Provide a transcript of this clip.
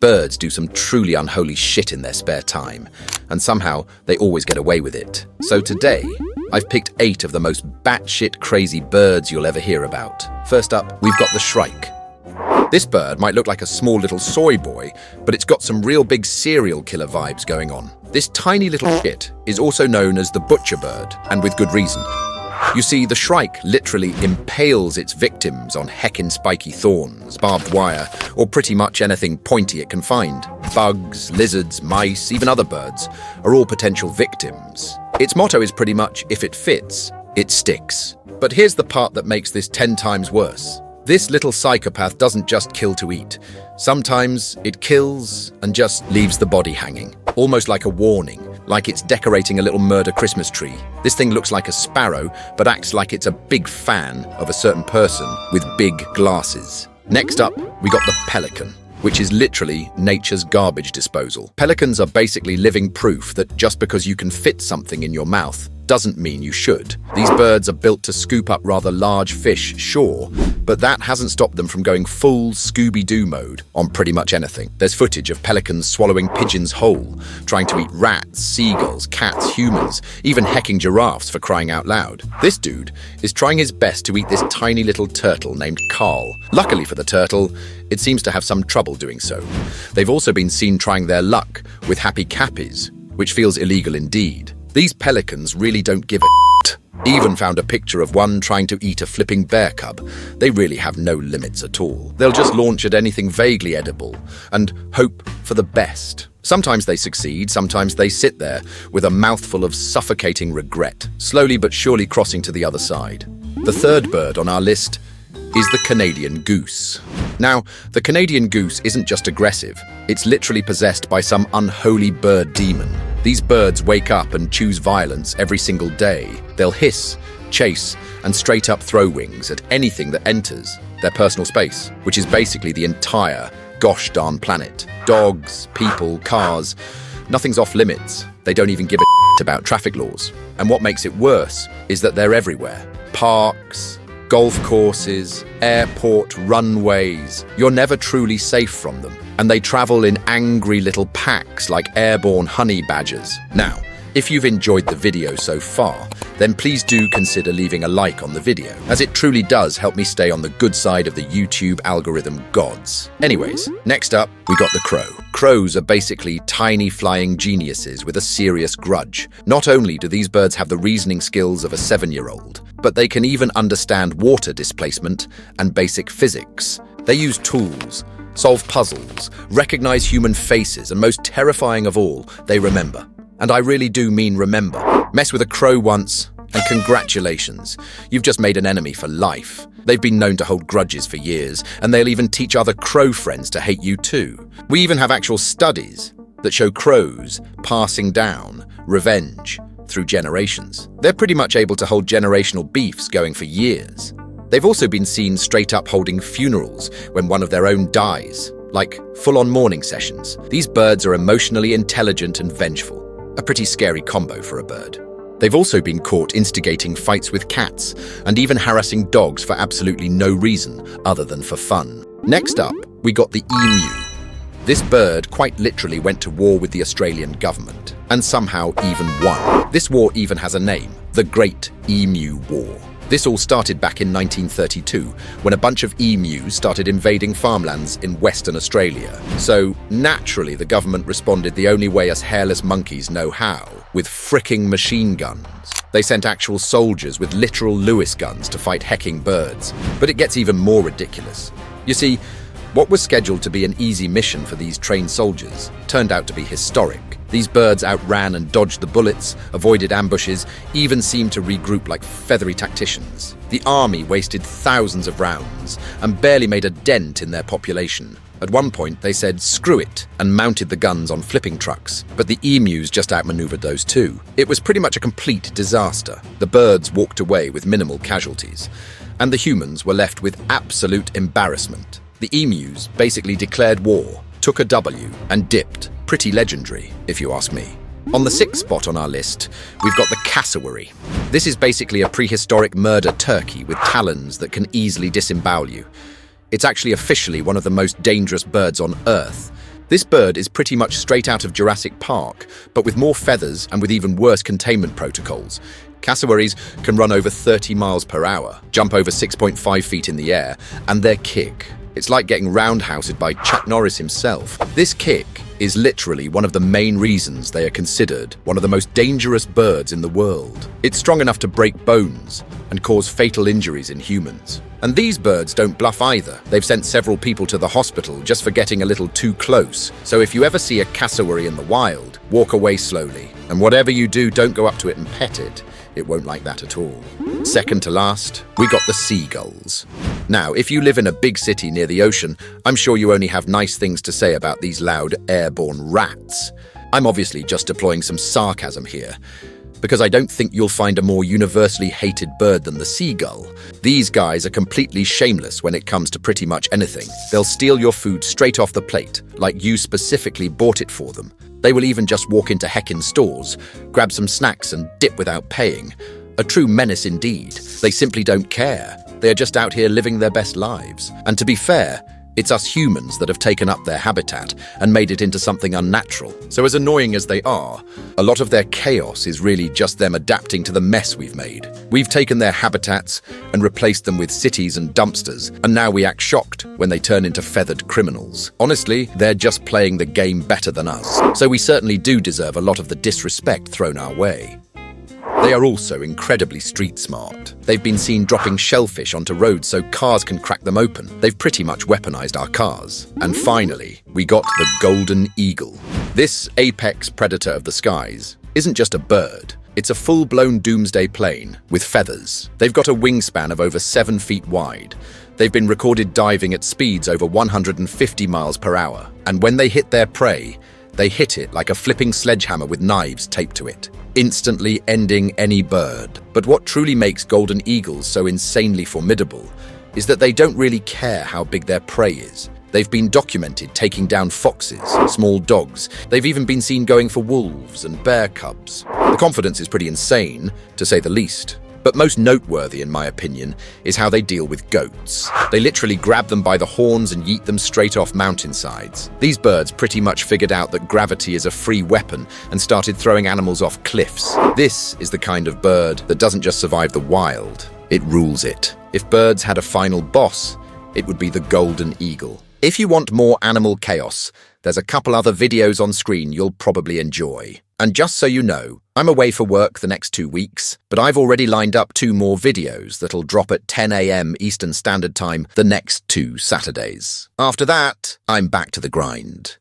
Birds do some truly unholy shit in their spare time, and somehow they always get away with it. So today, I've picked 8 of the most batshit crazy birds you'll ever hear about. First up, we've got the Shrike. This bird might look like a small little soy boy, but it's got some real big serial killer vibes going on. This tiny little shit is also known as the butcher bird, and with good reason. You see, the Shrike literally impales its victims on heckin' spiky thorns, barbed wire, or pretty much anything pointy it can find. Bugs, lizards, mice, even other birds are all potential victims. Its motto is pretty much, if it fits, it sticks. But here's the part that makes this 10 times worse. This little psychopath doesn't just kill to eat. Sometimes it kills and just leaves the body hanging, almost like a warning, like it's decorating a little murder Christmas tree. This thing looks like a sparrow, but acts like it's a big fan of a certain person with big glasses. Next up, we got the pelican, which is literally nature's garbage disposal. Pelicans are basically living proof that just because you can fit something in your mouth doesn't mean you should. These birds are built to scoop up rather large fish, sure, but that hasn't stopped them from going full Scooby-Doo mode on pretty much anything. There's footage of pelicans swallowing pigeons whole, trying to eat rats, seagulls, cats, humans, even hecking giraffes for crying out loud. This dude is trying his best to eat this tiny little turtle named Carl. Luckily for the turtle, it seems to have some trouble doing so. They've also been seen trying their luck with happy cappies, which feels illegal indeed. These pelicans really don't give a shit. Even found a picture of one trying to eat a flipping bear cub. They really have no limits at all. They'll just launch at anything vaguely edible and hope for the best. Sometimes they succeed, sometimes they sit there with a mouthful of suffocating regret, slowly but surely crossing to the other side. The third bird on our list is the Canadian goose. Now, the Canadian goose isn't just aggressive, it's literally possessed by some unholy bird demon. These birds wake up and choose violence every single day. They'll hiss, chase, and straight up throw wings at anything that enters their personal space, which is basically the entire gosh darn planet. Dogs, people, cars, nothing's off limits. They don't even give a shit about traffic laws. And what makes it worse is that they're everywhere. Parks, golf courses, airport runways. You're never truly safe from them. And they travel in angry little packs like airborne honey badgers. Now, if you've enjoyed the video so far, then please do consider leaving a like on the video, as it truly does help me stay on the good side of the YouTube algorithm gods. Anyways, next up, we got the crow. Crows are basically tiny flying geniuses with a serious grudge. Not only do these birds have the reasoning skills of a 7-year-old, but they can even understand water displacement and basic physics. They use tools, solve puzzles, recognize human faces, and most terrifying of all, they remember. And I really do mean remember. Mess with a crow once, and congratulations, you've just made an enemy for life. They've been known to hold grudges for years, and they'll even teach other crow friends to hate you too. We even have actual studies that show crows passing down revenge through generations. They're pretty much able to hold generational beefs going for years. They've also been seen straight up holding funerals when one of their own dies, like full-on mourning sessions. These birds are emotionally intelligent and vengeful. A pretty scary combo for a bird. They've also been caught instigating fights with cats and even harassing dogs for absolutely no reason other than for fun. Next up, we got the emu. This bird quite literally went to war with the Australian government and somehow even won. This war even has a name, the Great Emu War. This all started back in 1932, when a bunch of emus started invading farmlands in Western Australia. So, naturally, the government responded the only way us hairless monkeys know how, with fricking machine guns. They sent actual soldiers with literal Lewis guns to fight hecking birds. But it gets even more ridiculous. You see, what was scheduled to be an easy mission for these trained soldiers turned out to be historic. These birds outran and dodged the bullets, avoided ambushes, even seemed to regroup like feathery tacticians. The army wasted thousands of rounds and barely made a dent in their population. At one point, they said, screw it, and mounted the guns on flipping trucks. But the emus just outmaneuvered those too. It was pretty much a complete disaster. The birds walked away with minimal casualties, and the humans were left with absolute embarrassment. The emus basically declared war, took a W, and dipped. Pretty legendary, if you ask me. On the 6th spot on our list, we've got the cassowary. This is basically a prehistoric murder turkey with talons that can easily disembowel you. It's actually officially one of the most dangerous birds on Earth. This bird is pretty much straight out of Jurassic Park, but with more feathers and with even worse containment protocols. Cassawaries can run over 30 miles per hour, jump over 6.5 feet in the air, and their kick. It's like getting roundhoused by Chuck Norris himself. This kick is literally one of the main reasons they are considered one of the most dangerous birds in the world. It's strong enough to break bones and cause fatal injuries in humans. And these birds don't bluff either. They've sent several people to the hospital just for getting a little too close. So if you ever see a cassowary in the wild, walk away slowly. And whatever you do, don't go up to it and pet it. It won't like that at all. Second to last, we got the seagulls. Now, if you live in a big city near the ocean, I'm sure you only have nice things to say about these loud airborne rats. I'm obviously just deploying some sarcasm here, because I don't think you'll find a more universally hated bird than the seagull. These guys are completely shameless when it comes to pretty much anything. They'll steal your food straight off the plate, like you specifically bought it for them. They will even just walk into heckin' stores, grab some snacks and dip without paying. A true menace indeed. They simply don't care. They are just out here living their best lives. And to be fair, it's us humans that have taken up their habitat and made it into something unnatural. So as annoying as they are, a lot of their chaos is really just them adapting to the mess we've made. We've taken their habitats and replaced them with cities and dumpsters, and now we act shocked when they turn into feathered criminals. Honestly, they're just playing the game better than us. So we certainly do deserve a lot of the disrespect thrown our way. They are also incredibly street smart. They've been seen dropping shellfish onto roads so cars can crack them open. They've pretty much weaponized our cars. And finally, we got the golden eagle. This apex predator of the skies isn't just a bird. It's a full-blown doomsday plane with feathers. They've got a wingspan of over 7 feet wide. They've been recorded diving at speeds over 150 miles per hour. And when they hit their prey, they hit it like a flipping sledgehammer with knives taped to it, instantly ending any bird. But what truly makes golden eagles so insanely formidable is that they don't really care how big their prey is. They've been documented taking down foxes, small dogs. They've even been seen going for wolves and bear cubs. The confidence is pretty insane, to say the least. But most noteworthy, in my opinion, is how they deal with goats. They literally grab them by the horns and yeet them straight off mountainsides. These birds pretty much figured out that gravity is a free weapon and started throwing animals off cliffs. This is the kind of bird that doesn't just survive the wild, it rules it. If birds had a final boss, it would be the golden eagle. If you want more animal chaos, there's a couple other videos on screen you'll probably enjoy. And just so you know, I'm away for work the next 2 weeks, but I've already lined up 2 more videos that'll drop at 10 a.m. Eastern Standard Time the next 2 Saturdays. After that, I'm back to the grind.